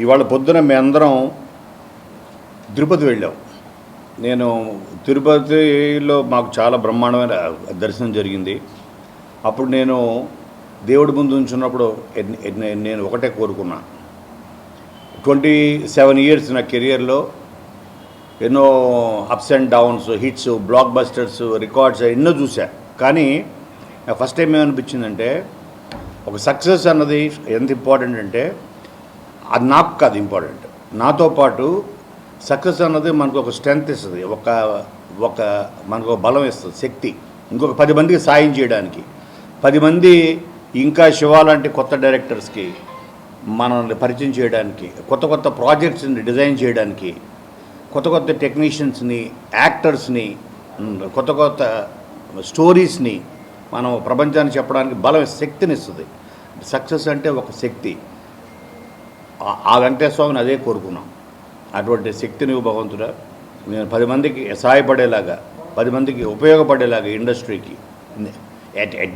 ఇవాళ పొద్దున మేమందరం తిరుపతి వెళ్ళాం. నేను తిరుపతిలో మాకు చాలా బ్రహ్మాండమైన దర్శనం జరిగింది. అప్పుడు నేను దేవుడి ముందు ఉంచున్నప్పుడు నేను ఒకటే కోరుకున్నా, 27 ఇయర్స్ నా కెరియర్లో ఎన్నో ups and downs, hits, black busters, records ఎన్నో చూసా. కానీ నాకు ఫస్ట్ టైం ఏమనిపించిందంటే, ఒక సక్సెస్ అన్నది ఎంత ఇంపార్టెంట్ అంటే అది నాకు కాదు ఇంపార్టెంట్, నాతో పాటు సక్సెస్ అన్నది మనకు ఒక స్ట్రెంగ్త్ ఇస్తుంది, మనకు ఒక బలం ఇస్తుంది, శక్తి. ఇంకొక 10 మందికి సాయం చేయడానికి, 10 మంది ఇంకా శివ లాంటి కొత్త డైరెక్టర్స్కి మనల్ని పరిచయం చేయడానికి, కొత్త కొత్త ప్రాజెక్ట్స్ని డిజైన్ చేయడానికి, కొత్త కొత్త టెక్నీషియన్స్ని, యాక్టర్స్ని, కొత్త కొత్త స్టోరీస్ని మనం ప్రపంచానికి చెప్పడానికి బలం, శక్తిని ఇస్తుంది. సక్సెస్ అంటే ఒక శక్తి. ఆ వెంకటేశ్వర స్వామిని అదే కోరుకున్నాం. అటువంటి శక్తిని భగవంతుడా నేను 10 మందికి సహాయపడేలాగా, 10 మందికి ఉపయోగపడేలాగా ఇండస్ట్రీకి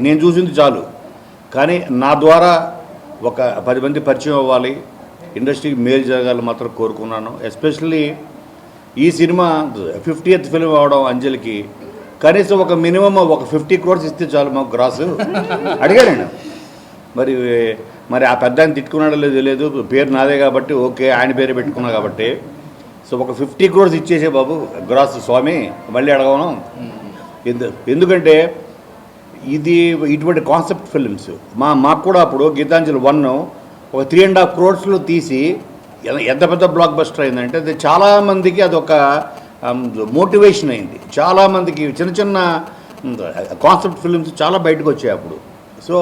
నేను చూసింది చాలు, కానీ నా ద్వారా ఒక 10 మంది పరిచయం అవ్వాలి, ఇండస్ట్రీకి మేలు జరగాలని మాత్రం కోరుకున్నాను. ఎస్పెషల్లీ ఈ సినిమా 50th ఫిల్మ్ అవడం అంజలికి కనీసం ఒక మినిమం ఒక 50 crores ఇస్తే చాలు మాకు గ్రాసు అడిగాను. మరి ఆ పెద్ద ఆయన తిట్టుకున్నాడో లేదు, పేరు నాదే కాబట్టి ఓకే, ఆయన పేరు పెట్టుకున్నా కాబట్టి. సో ఒక 50 crores ఇచ్చేసే బాబు గ్రాస్ స్వామి, మళ్ళీ అడగను. ఎందుకంటే ఇది ఇటువంటి కాన్సెప్ట్ ఫిల్మ్స్ మాకు కూడా అప్పుడు గీతాంజలి 1 ఒక 3.5 crores తీసి ఎంత పెద్ద బ్లాక్ బస్టర్ అయిందంటే అది చాలామందికి అదొక మోటివేషన్ అయింది. చాలామందికి చిన్న చిన్న కాన్సెప్ట్ ఫిల్మ్స్ చాలా బయటకు వచ్చాయి అప్పుడు. సో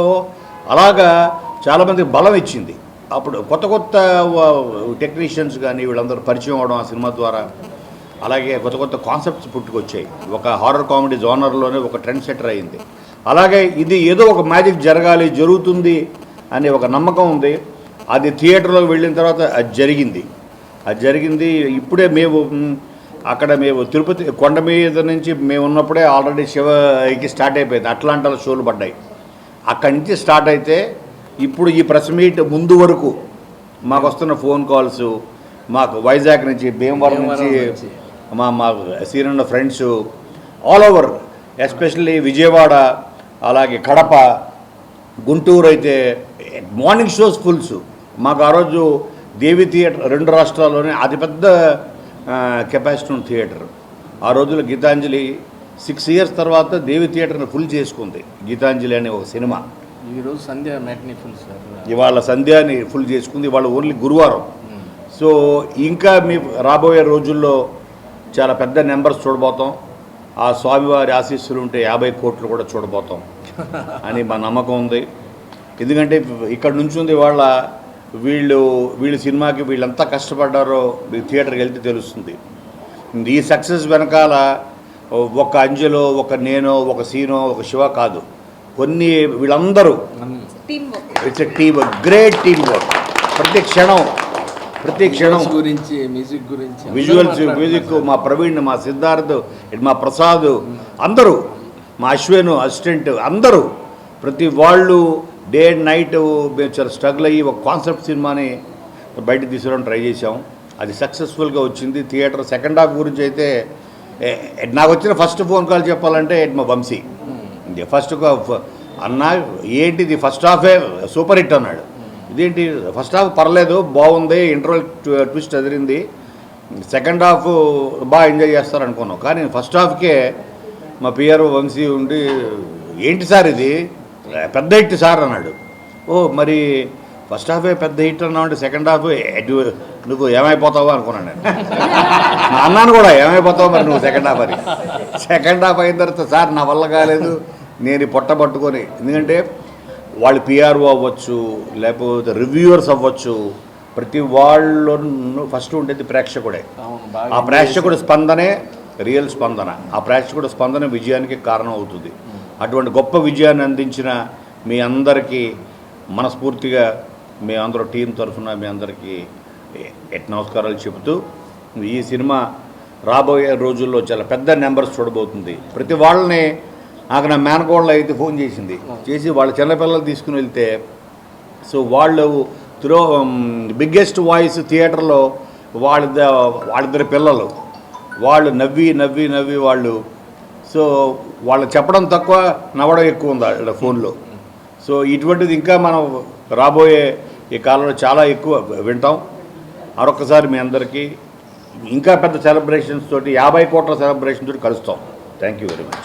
అలాగా చాలామందికి బలం ఇచ్చింది. అప్పుడు కొత్త కొత్త టెక్నీషియన్స్ కానీ వీళ్ళందరూ పరిచయం అవడం ఆ సినిమా ద్వారా. అలాగే కొత్త కొత్త కాన్సెప్ట్స్ పుట్టుకొచ్చాయి. ఒక హారర్ కామెడీ జోనర్లోనే ఒక ట్రెండ్ సెటర్ అయింది. అలాగే ఇది ఏదో ఒక మ్యాజిక్ జరుగుతుంది అనే ఒక నమ్మకం ఉంది. అది థియేటర్లోకి వెళ్ళిన తర్వాత అది జరిగింది. ఇప్పుడే మేము తిరుపతి కొండ మీద నుంచి మేము ఉన్నప్పుడే ఆల్రెడీ శివకి స్టార్ట్ అయిపోయింది. అట్లాంటాలో షోలు పడ్డాయి. అక్కడి నుంచి స్టార్ట్ అయితే ఇప్పుడు ఈ ప్రెస్ మీట్ ముందు వరకు మాకు వస్తున్న ఫోన్ కాల్స్, మాకు వైజాగ్ నుంచి, భీమవరం నుంచి మా senior friends all over, especially Vijayawada, అలాగే కడప, గుంటూరు అయితే మార్నింగ్ షోస్ ఫుల్స్. మాకు ఆ రోజు దేవి థియేటర్ 2 రాష్ట్రాల్లోనే అతిపెద్ద కెపాసిటీ ఉన్న థియేటర్. ఆ రోజుల్లో గీతాంజలి 6 years తర్వాత దేవి థియేటర్ని ఫుల్ చేసుకుంది గీతాంజలి అనే ఒక సినిమా. ఈరోజు సంధ్య మ్యాట్నీ ఫుల్ సార్, ఇవాళ సంధ్యాని ఫుల్ చేసుకుంది. ఇవాళ ఓన్లీ గురువారం. సో ఇంకా మీ రాబోయే రోజుల్లో చాలా పెద్ద నెంబర్స్ చూడబోతాం. ఆ స్వామివారి ఆశీస్సులు ఉంటే 50 కోట్లు కూడా చూడబోతాం అని మా నమ్మకం ఉంది. ఎందుకంటే ఇక్కడ నుంచి ఉంది వాళ్ళ వీళ్ళు సినిమాకి వీళ్ళంతా కష్టపడ్డారో థియేటర్కి వెళ్తే తెలుస్తుంది. ఈ సక్సెస్ వెనకాల ఒక అంజలో, ఒక నేను, ఒక సీనో, ఒక శివ కాదు, వీళ్ళందరూ it's a team, great team work. ప్రతి క్షణం గురించి, మ్యూజిక్ గురించి, విజువల్స్, మ్యూజిక్, మా ప్రవీణ్, మా సిద్ధార్థ్, మా ప్రసాద్, అందరూ, మా అశ్విన్ అసిస్టెంట్, అందరూ ప్రతి వాళ్ళు డే అండ్ నైట్ మేము చాలా స్ట్రగుల్ అయ్యి ఒక కాన్సెప్ట్ సినిమాని బయటకు తీసుకురావడం ట్రై చేసాం. అది సక్సెస్ఫుల్గా వచ్చింది. థియేటర్ సెకండ్ హాఫ్ గురించి అయితే నాకు వచ్చిన ఫస్ట్ ఫోన్ కాల్ చెప్పాలంటే మా వంశీ ఫస్ట్ అన్న ఏంటిది ఫస్ట్ హాఫే సూపర్ హిట్ అన్నాడు. ఇదేంటి ఫస్ట్ హాఫ్ పర్లేదు, బాగుంది, ఇంటర్వల్ ట్విస్ట్ ఎదిరింది, సెకండ్ హాఫ్ బాగా ఎంజాయ్ చేస్తారు అనుకున్నాం. కానీ ఫస్ట్ హాఫ్కే మా పిఆర్ఓ వంశీ ఉండి ఏంటి సార్ ఇది పెద్ద హిట్ సార్ అన్నాడు. మరి ఫస్ట్ హాఫే పెద్ద హిట్ అన్నావు అంటే సెకండ్ హాఫ్ నువ్వు ఏమైపోతావో అనుకున్నాను నేను. అన్నాను కూడా ఏమైపోతావు మరి నువ్వు సెకండ్ హాఫ్ అని. సెకండ్ హాఫ్ అయిన తర్వాత సార్ నా వల్ల కాలేదు, నేను పొట్ట పట్టుకొని. ఎందుకంటే వాళ్ళు పిఆర్ఓ అవ్వచ్చు, లేకపోతే రివ్యూవర్స్ అవ్వచ్చు, ప్రతి వాళ్ళు ఫస్ట్ ఉండేది ప్రేక్షకుడే. ఆ ప్రేక్షకుడు స్పందనే రియల్ స్పందన. ఆ ప్రేక్షకుడు స్పందన విజయానికి కారణం అవుతుంది. అటువంటి గొప్ప విజయాన్ని అందించిన మీ అందరికీ మనస్ఫూర్తిగా మీ అందరూ టీం తరఫున మీ అందరికీ నమస్కారాలు చెబుతూ, ఈ సినిమా రాబోయే రోజుల్లో చాలా పెద్ద నెంబర్స్ చూడబోతుంది. ప్రతి వాళ్ళని నాకు నా మేనకోళ్ళు అయితే ఫోన్ చేసి వాళ్ళ చిన్నపిల్లలు తీసుకుని వెళ్తే, సో వాళ్ళు బిగ్గెస్ట్ వాయిస్ థియేటర్లో వాళ్ళిద్దరి పిల్లలు వాళ్ళు నవ్వి వాళ్ళు సో వాళ్ళు చెప్పడం తక్కువ నవ్వడం ఎక్కువ ఉంది వాళ్ళ ఫోన్లో. సో ఇటువంటిది ఇంకా మనం రాబోయే ఈ కాలంలో చాలా ఎక్కువ వింటాం. మరొకసారి మీ అందరికీ ఇంకా పెద్ద సెలబ్రేషన్స్ తోటి 50 కోట్ల సెలబ్రేషన్ తోటి కలుస్తాం. Thank you very much.